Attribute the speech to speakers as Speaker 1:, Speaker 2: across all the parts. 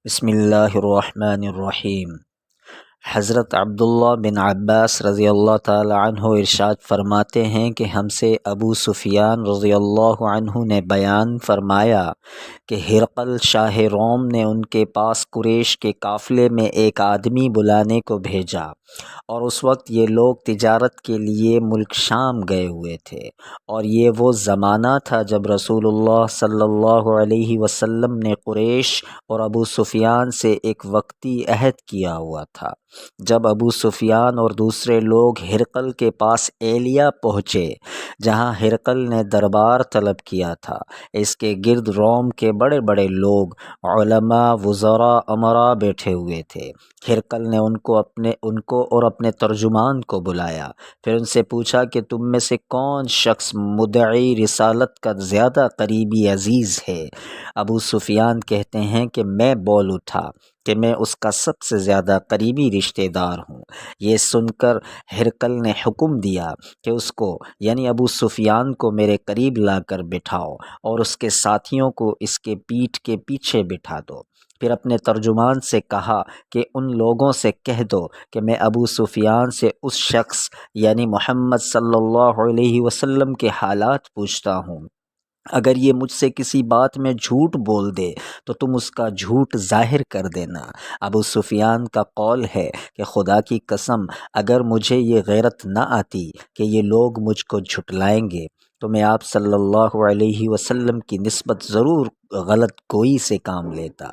Speaker 1: بسم اللہ الرحمن الرحیم۔ حضرت عبداللہ بن عباس رضی اللہ تعالی عنہ ارشاد فرماتے ہیں کہ ہم سے ابو سفیان رضی اللہ عنہ نے بیان فرمایا کہ ہرقل شاہ روم نے ان کے پاس قریش کے قافلے میں ایک آدمی بلانے کو بھیجا، اور اس وقت یہ لوگ تجارت کے لیے ملک شام گئے ہوئے تھے، اور یہ وہ زمانہ تھا جب رسول اللہ صلی اللہ علیہ وسلم نے قریش اور ابو سفیان سے ایک وقتی عہد کیا ہوا تھا۔ جب ابو سفیان اور دوسرے لوگ ہرقل کے پاس ایلیا پہنچے، جہاں ہرقل نے دربار طلب کیا تھا، اس کے گرد روم کے بڑے بڑے لوگ، علماء، وزراء، امراء بیٹھے ہوئے تھے۔ ہرقل نے ان کو اور اپنے ترجمان کو بلایا، پھر ان سے پوچھا کہ تم میں سے کون شخص مدعی رسالت کا زیادہ قریبی عزیز ہے؟ ابو سفیان کہتے ہیں کہ میں بول اٹھا کہ میں اس کا سب سے زیادہ قریبی رشتہ دار ہوں۔ یہ سن کر ہرقل نے حکم دیا کہ اس کو یعنی ابو سفیان کو میرے قریب لا کر بٹھاؤ، اور اس کے ساتھیوں کو اس کے پیٹھ کے پیچھے بٹھا دو۔ پھر اپنے ترجمان سے کہا کہ ان لوگوں سے کہہ دو کہ میں ابو سفیان سے اس شخص یعنی محمد صلی اللہ علیہ وسلم کے حالات پوچھتا ہوں۔ اگر یہ مجھ سے کسی بات میں جھوٹ بول دے تو تم اس کا جھوٹ ظاہر کر دینا۔ ابو سفیان کا قول ہے کہ خدا کی قسم، اگر مجھے یہ غیرت نہ آتی کہ یہ لوگ مجھ کو جھٹلائیں گے تو میں آپ صلی اللہ علیہ وسلم کی نسبت ضرور غلط گوئی سے کام لیتا۔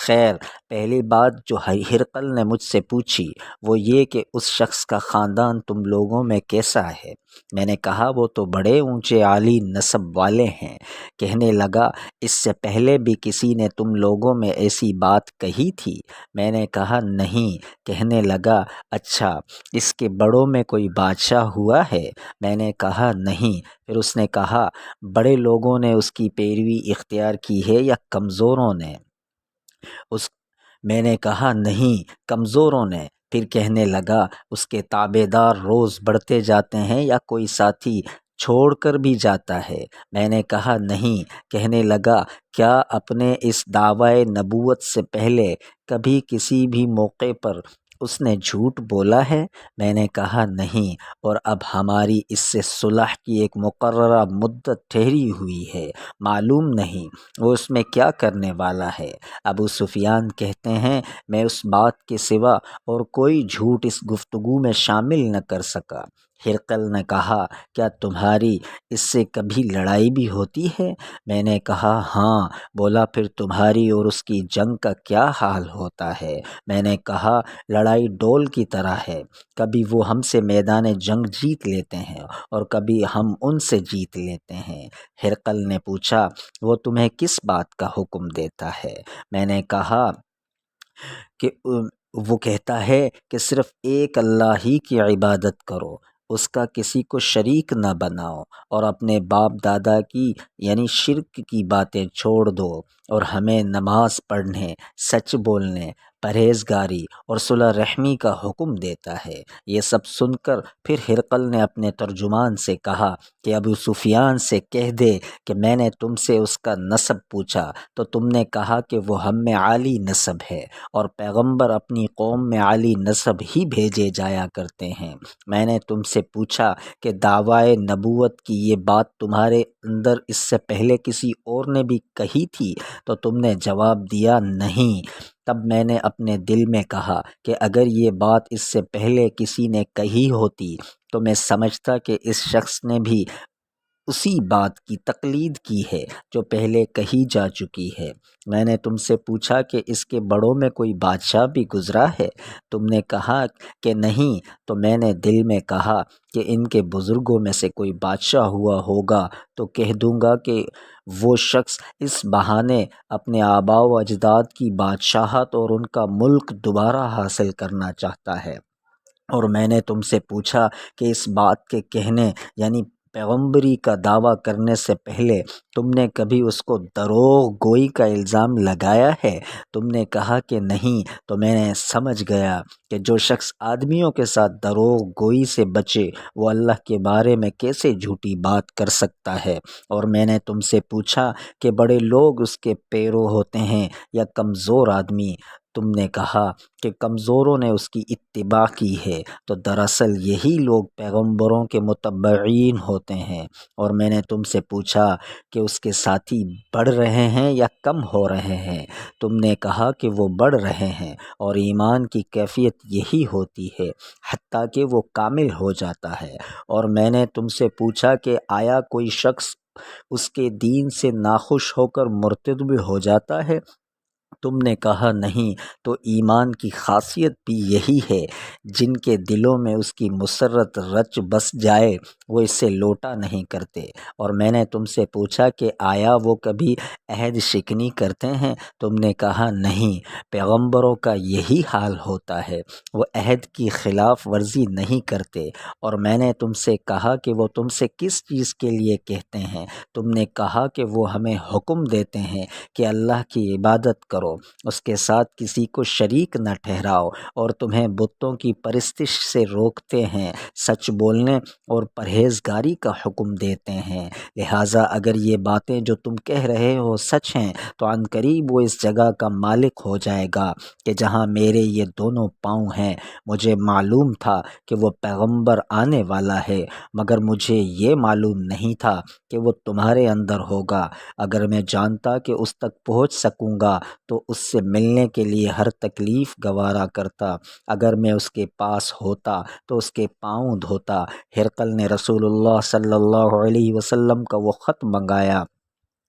Speaker 1: خیر، پہلی بات جو ہرقل نے مجھ سے پوچھی وہ یہ کہ اس شخص کا خاندان تم لوگوں میں کیسا ہے؟ میں نے کہا وہ تو بڑے اونچے عالی نسب والے ہیں۔ کہنے لگا اس سے پہلے بھی کسی نے تم لوگوں میں ایسی بات کہی تھی؟ میں نے کہا نہیں۔ کہنے لگا اچھا، اس کے بڑوں میں کوئی بادشاہ ہوا ہے؟ میں نے کہا نہیں۔ پھر اس نے کہا بڑے لوگوں نے اس کی پیروی اختیار کی ہے یا کمزوروں نے؟ میں نے کہا نہیں، کمزوروں نے۔ پھر کہنے لگا اس کے تابع دار روز بڑھتے جاتے ہیں یا کوئی ساتھی چھوڑ کر بھی جاتا ہے؟ میں نے کہا نہیں۔ کہنے لگا کیا اپنے اس دعوی نبوت سے پہلے کبھی کسی بھی موقع پر اس نے جھوٹ بولا ہے؟ میں نے کہا نہیں، اور اب ہماری اس سے صلح کی ایک مقررہ مدت ٹھہری ہوئی ہے، معلوم نہیں وہ اس میں کیا کرنے والا ہے۔ ابو سفیان کہتے ہیں میں اس بات کے سوا اور کوئی جھوٹ اس گفتگو میں شامل نہ کر سکا۔ ہرقل نے کہا کیا تمہاری اس سے کبھی لڑائی بھی ہوتی ہے؟ میں نے کہا ہاں۔ بولا پھر تمہاری اور اس کی جنگ کا کیا حال ہوتا ہے؟ میں نے کہا لڑائی ڈول کی طرح ہے، کبھی وہ ہم سے میدان جنگ جیت لیتے ہیں اور کبھی ہم ان سے جیت لیتے ہیں۔ ہرقل نے پوچھا وہ تمہیں کس بات کا حکم دیتا ہے؟ میں نے کہا کہ وہ کہتا ہے کہ صرف ایک اللہ ہی کی عبادت کرو، اس کا کسی کو شریک نہ بناؤ، اور اپنے باپ دادا کی یعنی شرک کی باتیں چھوڑ دو، اور ہمیں نماز پڑھنے، سچ بولنے، پرہیزگاری اور صلح رحمی کا حکم دیتا ہے۔ یہ سب سن کر پھر ہرقل نے اپنے ترجمان سے کہا کہ ابو سفیان سے کہہ دے کہ میں نے تم سے اس کا نسب پوچھا تو تم نے کہا کہ وہ ہم میں عالی نسب ہے، اور پیغمبر اپنی قوم میں عالی نسب ہی بھیجے جایا کرتے ہیں۔ میں نے تم سے پوچھا کہ دعوی نبوت کی یہ بات تمہارے اندر اس سے پہلے کسی اور نے بھی کہی تھی تو تم نے جواب دیا نہیں۔ تب میں نے اپنے دل میں کہا کہ اگر یہ بات اس سے پہلے کسی نے کہی ہوتی تو میں سمجھتا کہ اس شخص نے بھی اسی بات کی تقلید کی ہے جو پہلے کہی جا چکی ہے۔ میں نے تم سے پوچھا کہ اس کے بڑوں میں کوئی بادشاہ بھی گزرا ہے؟ تم نے کہا کہ نہیں۔ تو میں نے دل میں کہا کہ ان کے بزرگوں میں سے کوئی بادشاہ ہوا ہوگا تو کہہ دوں گا کہ وہ شخص اس بہانے اپنے آباء و اجداد کی بادشاہت اور ان کا ملک دوبارہ حاصل کرنا چاہتا ہے۔ اور میں نے تم سے پوچھا کہ اس بات کے کہنے یعنی پیغمبری کا دعویٰ کرنے سے پہلے تم نے کبھی اس کو دروغ گوئی کا الزام لگایا ہے؟ تم نے کہا کہ نہیں۔ تو میں نے سمجھ گیا کہ جو شخص آدمیوں کے ساتھ دروغ گوئی سے بچے وہ اللہ کے بارے میں کیسے جھوٹی بات کر سکتا ہے۔ اور میں نے تم سے پوچھا کہ بڑے لوگ اس کے پیرو ہوتے ہیں یا کمزور آدمی؟ تم نے کہا کہ کمزوروں نے اس کی اتباع کی ہے، تو دراصل یہی لوگ پیغمبروں کے متبعین ہوتے ہیں۔ اور میں نے تم سے پوچھا کہ اس کے ساتھی بڑھ رہے ہیں یا کم ہو رہے ہیں؟ تم نے کہا کہ وہ بڑھ رہے ہیں، اور ایمان کی کیفیت یہی ہوتی ہے حتیٰ کہ وہ کامل ہو جاتا ہے۔ اور میں نے تم سے پوچھا کہ آیا کوئی شخص اس کے دین سے ناخوش ہو کر مرتد بھی ہو جاتا ہے؟ تم نے کہا نہیں۔ تو ایمان کی خاصیت بھی یہی ہے، جن کے دلوں میں اس کی مسرت رچ بس جائے وہ اس سے لوٹا نہیں کرتے۔ اور میں نے تم سے پوچھا کہ آیا وہ کبھی عہد شکنی کرتے ہیں؟ تم نے کہا نہیں۔ پیغمبروں کا یہی حال ہوتا ہے، وہ عہد کی خلاف ورزی نہیں کرتے۔ اور میں نے تم سے کہا کہ وہ تم سے کس چیز کے لیے کہتے ہیں؟ تم نے کہا کہ وہ ہمیں حکم دیتے ہیں کہ اللہ کی عبادت کرو، اس کے ساتھ کسی کو شریک نہ ٹھہراؤ، اور تمہیں بتوں کی پرستش سے روکتے ہیں، سچ بولنے اور پرہیزگاری کا حکم دیتے ہیں۔ لہٰذا اگر یہ باتیں جو تم کہہ رہے ہو سچ ہیں تو عن قریب وہ اس جگہ کا مالک ہو جائے گا کہ جہاں میرے یہ دونوں پاؤں ہیں۔ مجھے معلوم تھا کہ وہ پیغمبر آنے والا ہے، مگر مجھے یہ معلوم نہیں تھا کہ وہ تمہارے اندر ہوگا۔ اگر میں جانتا کہ اس تک پہنچ سکوں گا تو اس سے ملنے کے لیے ہر تکلیف گوارا کرتا۔ اگر میں اس کے پاس ہوتا تو اس کے پاؤں دھوتا۔ ہرقل نے رسول اللہ صلی اللہ علیہ وسلم کا وہ خط منگایا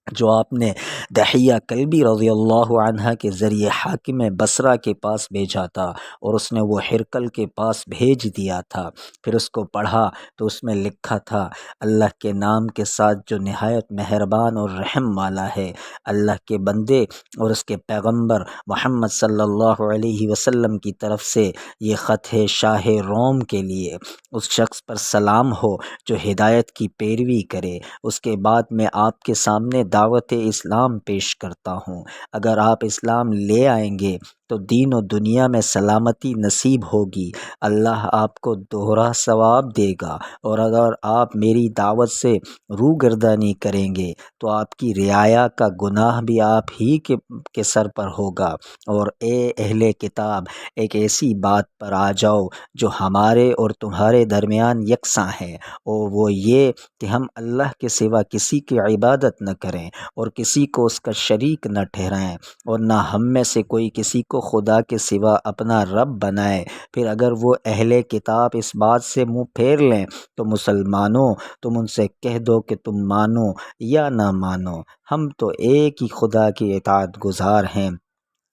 Speaker 1: جو آپ نے دحیہ کلبی رضی اللہ عنہ کے ذریعے حاکم بصرہ کے پاس بھیجا تھا، اور اس نے وہ ہرقل کے پاس بھیج دیا تھا۔ پھر اس کو پڑھا تو اس میں لکھا تھا، اللہ کے نام کے ساتھ جو نہایت مہربان اور رحم والا ہے۔ اللہ کے بندے اور اس کے پیغمبر محمد صلی اللہ علیہ وسلم کی طرف سے یہ خط ہے شاہ روم کے لیے۔ اس شخص پر سلام ہو جو ہدایت کی پیروی کرے۔ اس کے بعد میں آپ کے سامنے دعوت اسلام پیش کرتا ہوں۔ اگر آپ اسلام لے آئیں گے تو دین و دنیا میں سلامتی نصیب ہوگی، اللہ آپ کو دوہرا ثواب دے گا، اور اگر آپ میری دعوت سے روگردانی کریں گے تو آپ کی رعایا کا گناہ بھی آپ ہی کے سر پر ہوگا۔ اور اے اہل کتاب، ایک ایسی بات پر آ جاؤ جو ہمارے اور تمہارے درمیان یکساں ہے، اور وہ یہ کہ ہم اللہ کے سوا کسی کی عبادت نہ کریں اور کسی کو اس کا شریک نہ ٹھہرائیں، اور نہ ہم میں سے کوئی کسی کو خدا کے سوا اپنا رب بنائے۔ پھر اگر وہ اہل کتاب اس بات سے منہ پھیر لیں تو مسلمانوں، تم ان سے کہہ دو کہ تم مانو یا نہ مانو، ہم تو ایک ہی خدا کی اطاعت گزار ہیں۔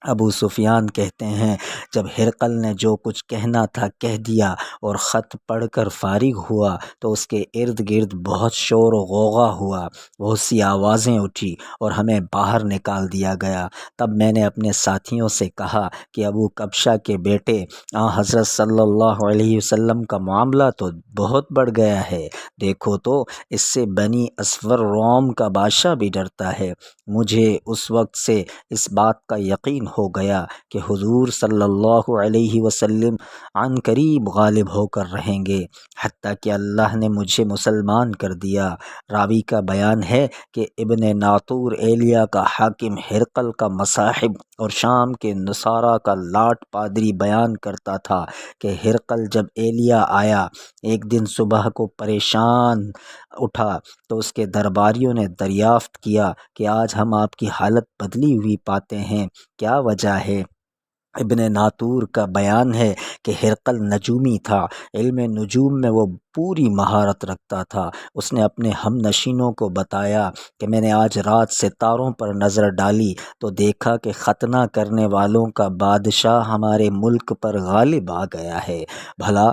Speaker 1: ابو سفیان کہتے ہیں جب ہرقل نے جو کچھ کہنا تھا کہہ دیا اور خط پڑھ کر فارغ ہوا تو اس کے ارد گرد بہت شور و غوغا ہوا، بہت سی آوازیں اٹھی اور ہمیں باہر نکال دیا گیا۔ تب میں نے اپنے ساتھیوں سے کہا کہ ابو کبشہ کے بیٹے حضرت صلی اللہ علیہ وسلم کا معاملہ تو بہت بڑھ گیا ہے، دیکھو تو اس سے بنی اسفر روم کا بادشاہ بھی ڈرتا ہے۔ مجھے اس وقت سے اس بات کا یقین ہو گیا کہ حضور صلی اللہ علیہ وسلم عن قریب غالب ہو کر رہیں گے، حتیٰ کہ اللہ نے مجھے مسلمان کر دیا۔ راوی کا بیان ہے کہ ابن ناطور ایلیا کا حاکم ہرقل کا مصاحب اور شام کے نصارہ کا لاٹ پادری بیان کرتا تھا کہ ہرقل جب ایلیا آیا ایک دن صبح کو پریشان اٹھا تو اس کے درباریوں نے دریافت کیا کہ آج ہم آپ کی حالت بدلی ہوئی پاتے ہیں، کیا وجہ ہے؟ ابن ناطور کا بیان ہے کہ ہرقل نجومی تھا، علم نجوم میں وہ پوری مہارت رکھتا تھا۔ اس نے اپنے ہم نشینوں کو بتایا کہ میں نے آج رات ستاروں پر نظر ڈالی تو دیکھا کہ ختنہ کرنے والوں کا بادشاہ ہمارے ملک پر غالب آ گیا ہے، بھلا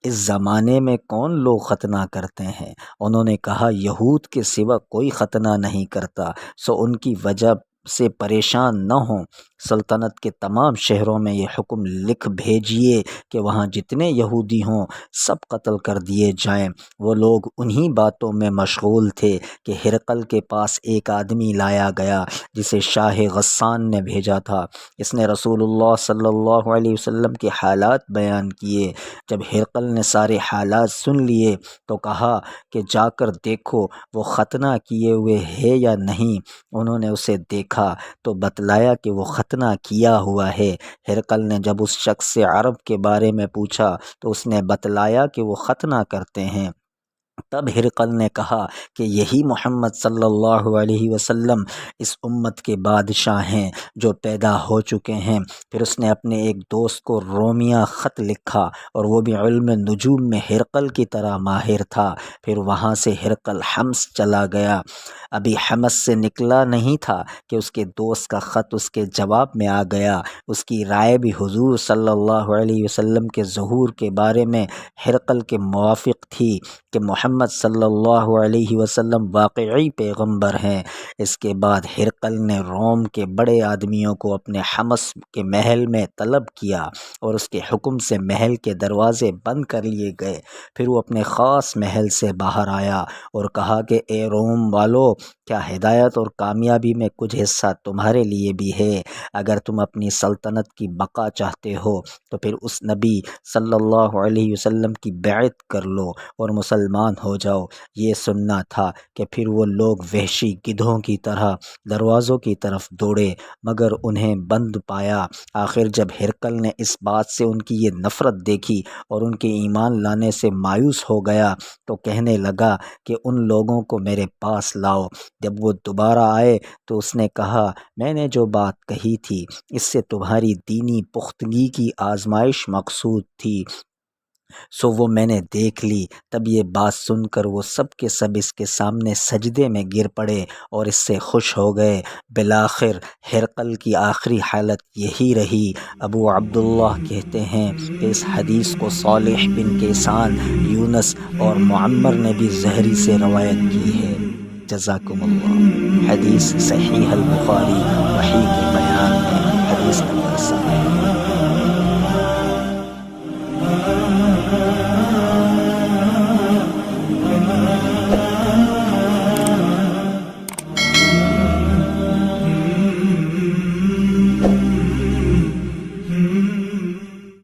Speaker 1: اس زمانے میں کون لوگ ختنہ کرتے ہیں؟ انہوں نے کہا یہود کے سوا کوئی ختنہ نہیں کرتا، سو ان کی وجہ سے پریشان نہ ہوں، سلطنت کے تمام شہروں میں یہ حکم لکھ بھیجیے کہ وہاں جتنے یہودی ہوں سب قتل کر دیے جائیں۔ وہ لوگ انہی باتوں میں مشغول تھے کہ ہرقل کے پاس ایک آدمی لایا گیا جسے شاہ غسان نے بھیجا تھا۔ اس نے رسول اللہ صلی اللہ علیہ وسلم کے حالات بیان کیے۔ جب ہرقل نے سارے حالات سن لیے تو کہا کہ جا کر دیکھو وہ ختنہ کیے ہوئے ہے یا نہیں۔ انہوں نے اسے دیکھا تو بتلایا کہ وہ ختنہ کیا ہوا ہے۔ ہرقل نے جب اس شخص سے عرب کے بارے میں پوچھا تو اس نے بتلایا کہ وہ ختنہ کرتے ہیں۔ تب ہرقل نے کہا کہ یہی محمد صلی اللہ علیہ وسلم اس امت کے بادشاہ ہیں جو پیدا ہو چکے ہیں۔ پھر اس نے اپنے ایک دوست کو رومیہ خط لکھا اور وہ بھی علم نجوم میں ہرقل کی طرح ماہر تھا۔ پھر وہاں سے ہرقل حمص چلا گیا۔ ابھی حمص سے نکلا نہیں تھا کہ اس کے دوست کا خط اس کے جواب میں آ گیا۔ اس کی رائے بھی حضور صلی اللہ علیہ وسلم کے ظہور کے بارے میں ہرقل کے موافق تھی کہ محمد صلی اللہ علیہ وسلم واقعی پیغمبر ہیں۔ اس کے بعد ہرقل نے روم کے بڑے آدمیوں کو اپنے حمص کے محل میں طلب کیا اور اس کے حکم سے محل کے دروازے بند کر لیے گئے۔ پھر وہ اپنے خاص محل سے باہر آیا اور کہا کہ اے روم والو، کیا ہدایت اور کامیابی میں کچھ حصہ تمہارے لیے بھی ہے؟ اگر تم اپنی سلطنت کی بقا چاہتے ہو تو پھر اس نبی صلی اللہ علیہ وسلم کی بیعت کر لو اور مسلمان ہو جاؤ۔ یہ سننا تھا کہ پھر وہ لوگ وحشی گدھوں کی طرح دروازوں کی طرف دوڑے مگر انہیں بند پایا۔ آخر جب ہرقل نے اس بات سے ان کی یہ نفرت دیکھی اور ان کے ایمان لانے سے مایوس ہو گیا تو کہنے لگا کہ ان لوگوں کو میرے پاس لاؤ۔ جب وہ دوبارہ آئے تو اس نے کہا میں نے جو بات کہی تھی اس سے تمہاری دینی پختگی کی آزمائش مقصود تھی، سو وہ میں نے دیکھ لی۔ تب یہ بات سن کر وہ سب کے سب اس کے سامنے سجدے میں گر پڑے اور اس سے خوش ہو گئے۔ بالآخر ہرقل کی آخری حالت یہی رہی۔ ابو عبداللہ کہتے ہیں کہ اس حدیث کو صالح بن کیسان، یونس اور معمر نے بھی زہری سے روایت کی ہے۔ جزاکم اللہ۔ حدیث صحیح البخاری وحی کے بیان میں حدیث نمبر 7۔